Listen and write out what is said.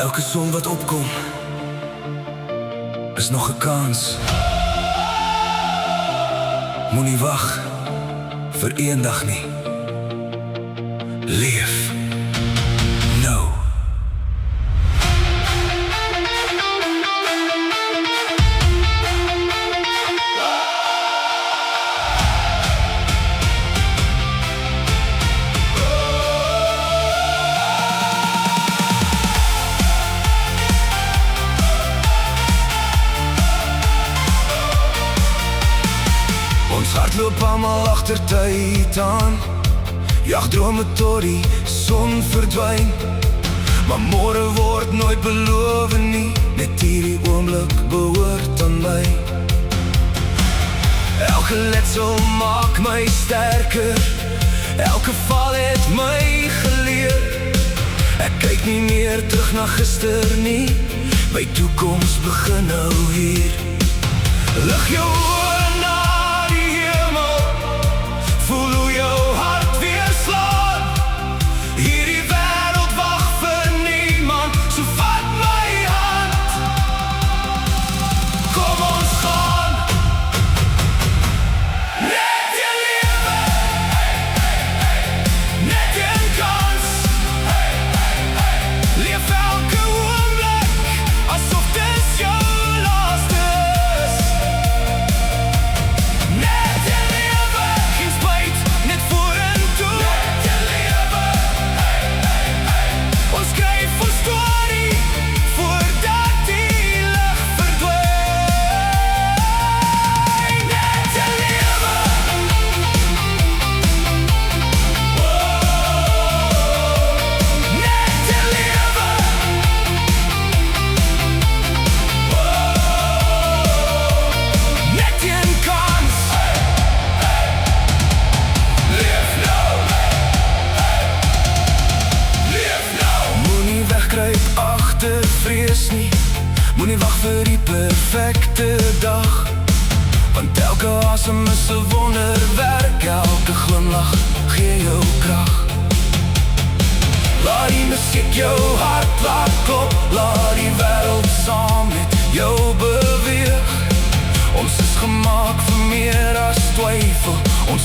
Elke son wat opkom is nog 'n kans. Moenie wag vir eendag nie. Leef nou. Ons hart loop almal agter tyd aan. Jag drome tot die son verdwyn. Maar môre word nooit beloof nie. Net hierdie oomblik behoort aan my. Elke letsel maak my sterker. Elke val het my geleer. Ek kyk nie meer terug na gister nie. My toekoms begin nou hier. Lig jou oor na die hemel. Voel hoe jou hart weer slaan. Hierdie wêreld wag vir niemand. So vat my hand. Kom ons gaan. Net een lewe. Net een kans. Leef elke oomblik asof dit jou laaste is. Net een lewe, geen spyt, net vorentoe. Net een lewe. Ons skryf ons storie voordat die lig verdwyn. Net een lewe. Net een lewe. Net een kans. Leef nou. Leef nou. Moenie wegkruip agter vrees nie. Moenie wag vir die perfekte dag. Want elke asem is 'n wonderwerk. Elke glimlach gee jou krag. Laat die musiek jou hart laat klop. Laat die wêreld saam met jou beweeg. Ons is gemaak vir meer as twyfel. Ons